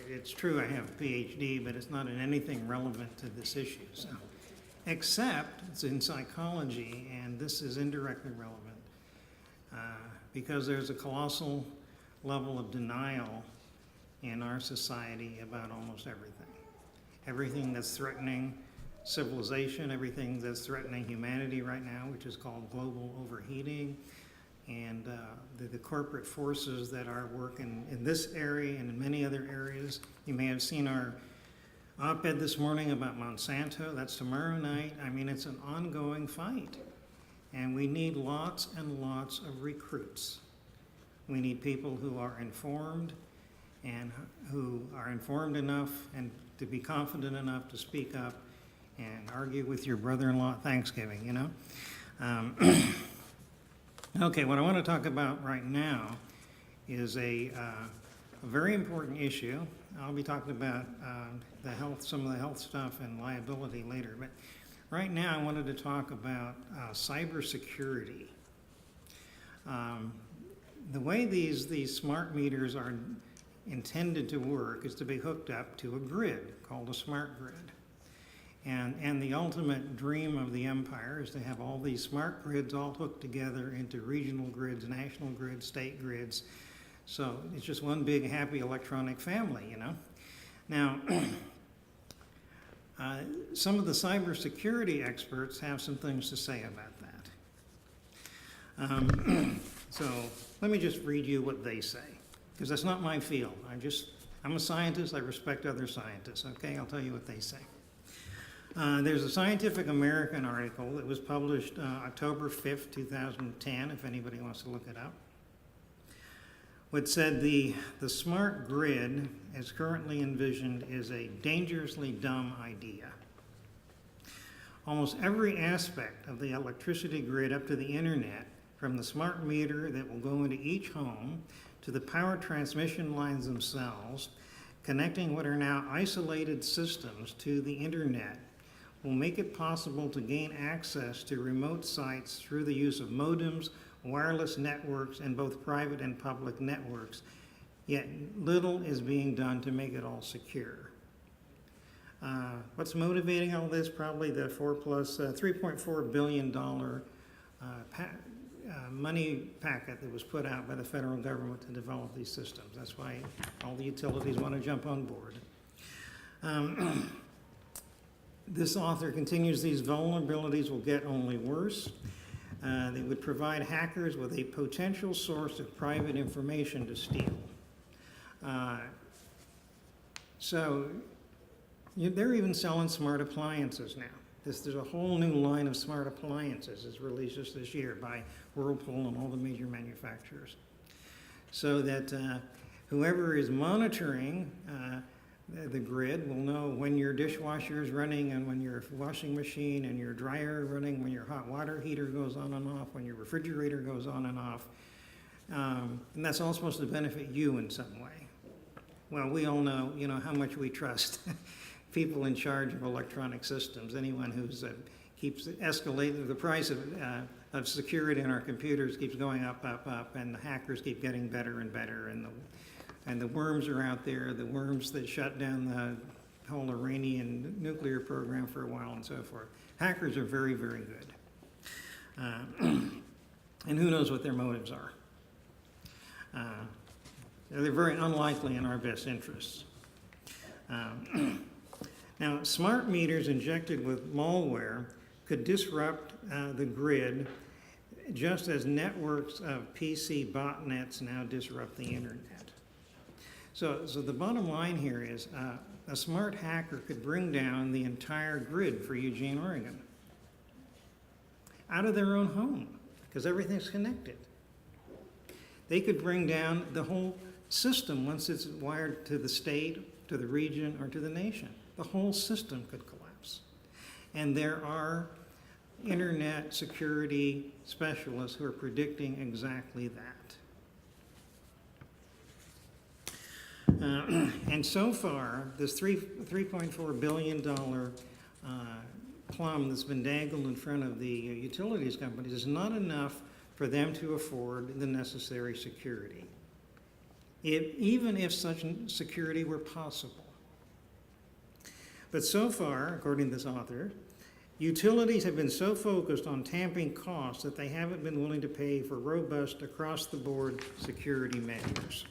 it's true I have a PhD, but it's not in anything relevant to this issue. So, except it's in psychology, and this is indirectly relevant because there's a colossal level of denial in our society about almost everything. Everything that's threatening civilization, everything that's threatening humanity right now, which is called global overheating, and the corporate forces that are working in this area and in many other areas. You may have seen our op-ed this morning about Monsanto. That's tomorrow night. I mean, it's an ongoing fight. And we need lots and lots of recruits. We need people who are informed and who are informed enough and to be confident enough to speak up and argue with your brother-in-law at Thanksgiving, you know? Okay, what I want to talk about right now is a very important issue. I'll be talking about the health, some of the health stuff and liability later, but right now I wanted to talk about cybersecurity. The way these smart meters are intended to work is to be hooked up to a grid called a smart grid. And the ultimate dream of the empire is to have all these smart grids all hooked together into regional grids, national grids, state grids. So it's just one big happy electronic family, you know. Now, some of the cybersecurity experts have some things to say about that. So let me just read you what they say, because that's not my field. I'm a scientist, I respect other scientists, okay? I'll tell you what they say. There's a Scientific American article that was published October 5th, 2010, if anybody wants to look it up, which said the smart grid, as currently envisioned, is a dangerously dumb idea. Almost every aspect of the electricity grid up to the internet, from the smart meter that will go into each home to the power transmission lines themselves, connecting what are now isolated systems to the internet, will make it possible to gain access to remote sites through the use of modems, wireless networks, and both private and public networks, yet little is being done to make it all secure. What's motivating all this? Probably the $3.4 billion money packet that was put out by the federal government to develop these systems. That's why all the utilities want to jump on board. This author continues, these vulnerabilities will get only worse. They would provide hackers with a potential source of private information to steal. They're even selling smart appliances now. There's a whole new line of smart appliances that's released just this year by Whirlpool and all the major manufacturers. So that whoever is monitoring the grid will know when your dishwasher is running and when your washing machine and your dryer are running, when your hot water heater goes on and off, when your refrigerator goes on and off. And that's all supposed to benefit you in some way. Well, we all know, you know, how much we trust people in charge of electronic systems. Anyone who's keeps escalating the price of security in our computers keeps going up, and the hackers keep getting better and better, and the worms are out there, the worms that shut down the whole Iranian nuclear program for a while and so forth. Hackers are very, very good. And who knows what their motives are. They're very unlikely in our best interests. Now, smart meters injected with malware could disrupt the grid just as networks of PC botnets now disrupt the internet. So the bottom line here is a smart hacker could bring down the entire grid for Eugene, Oregon, out of their own home, because everything's connected. They could bring down the whole system once it's wired to the state, to the region, or to the nation. The whole system could collapse. And there are internet security specialists who are predicting exactly that. And so far, this $3.4 billion plum that's been dangled in front of the utilities companies is not enough for them to afford the necessary security. even if such security were possible. But so far, according to this author, utilities have been so focused on tamping costs that they haven't been willing to pay for robust, across-the-board security measures.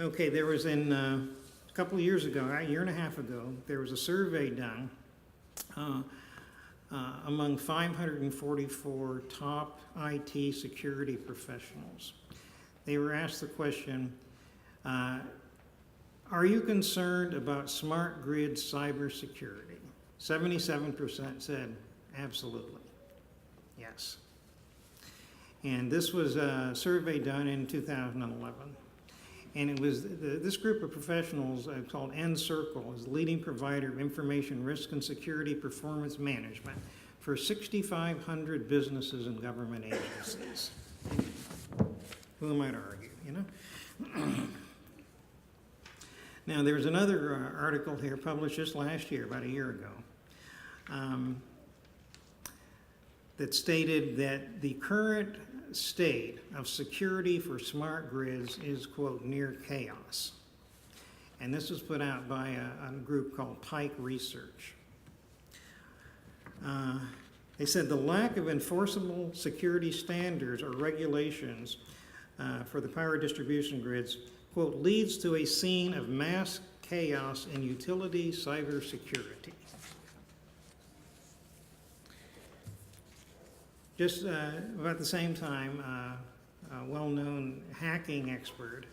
Okay, there was a couple of years ago, a year and a half ago, there was a survey done among 544 top IT security professionals. They were asked the question, are you concerned about smart grid cybersecurity? 77% said absolutely, yes. And this was a survey done in 2011. And it was this group of professionals called N-Circle is the leading provider of information risk and security performance management for 6,500 businesses and government agencies. Who am I to argue, you know? Now, there's another article here published just last year, about a year ago, that stated that the current state of security for smart grids is, quote, near chaos. And this was put out by a group called Pike Research. They said the lack of enforceable security standards or regulations for the power distribution grids, quote, leads to a scene of mass chaos in utility cybersecurity. Just about the same time, a well-known hacking expert,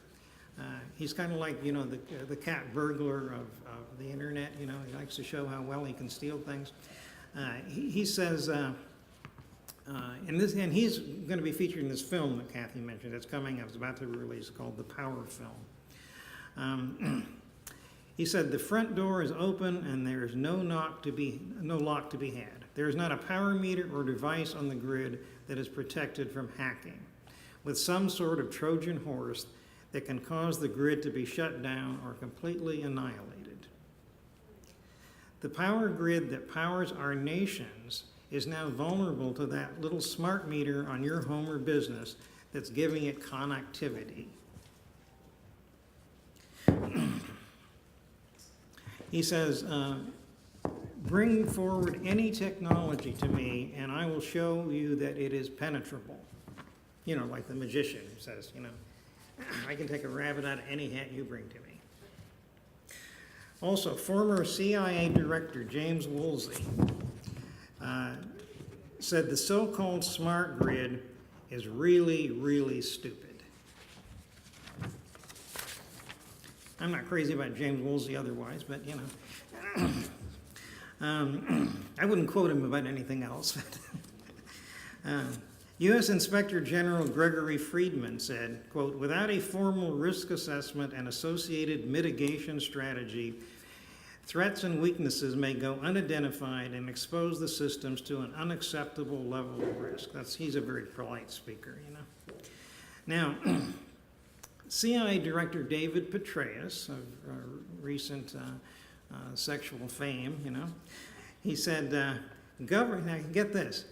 he's kind of like, you know, the cat burglar of the internet, you know, he likes to show how well he can steal things. He says, and he's going to be featured in this film that Kathy mentioned. It's coming up. It's about to be released, called The Power Film. He said the front door is open and there is no lock to be had. There is not a power meter or device on the grid that is protected from hacking, with some sort of Trojan horse that can cause the grid to be shut down or completely annihilated. The power grid that powers our nations is now vulnerable to that little smart meter on your home or business that's giving it connectivity. He says, bring forward any technology to me and I will show you that it is penetrable. You know, like the magician who says, you know, I can take a rabbit out of any hat you bring to me. Also, former CIA Director James Woolsey said the so-called smart grid is really, really stupid. I'm not crazy about James Woolsey otherwise, but you know. I wouldn't quote him about anything else. U.S. Inspector General Gregory Friedman said, quote, without a formal risk assessment and associated mitigation strategy, threats and weaknesses may go unidentified and expose the systems to an unacceptable level of risk. He's a very polite speaker, you know. Now, CIA Director David Petraeus, of recent sexual fame, you know, he said, now get this,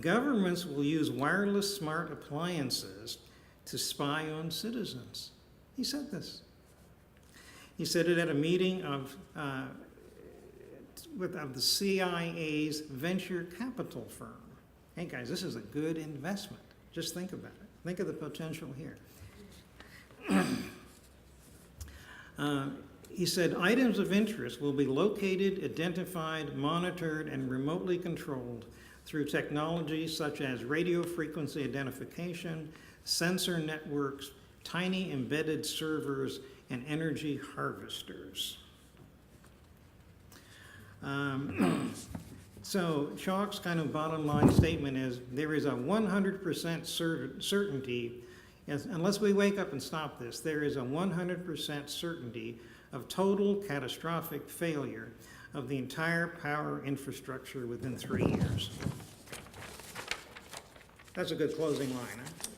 governments will use wireless smart appliances to spy on citizens. He said this. He said it at a meeting of the CIA's venture capital firm. Hey guys, this is a good investment. Just think about it. Think of the potential here. He said items of interest will be located, identified, monitored, and remotely controlled through technologies such as radio frequency identification, sensor networks, tiny embedded servers, and energy harvesters. So Chalk's kind of bottom line statement is there is a 100% certainty, unless we wake up and stop this, there is a 100% certainty of total catastrophic failure of the entire power infrastructure within 3 years. That's a good closing line, huh?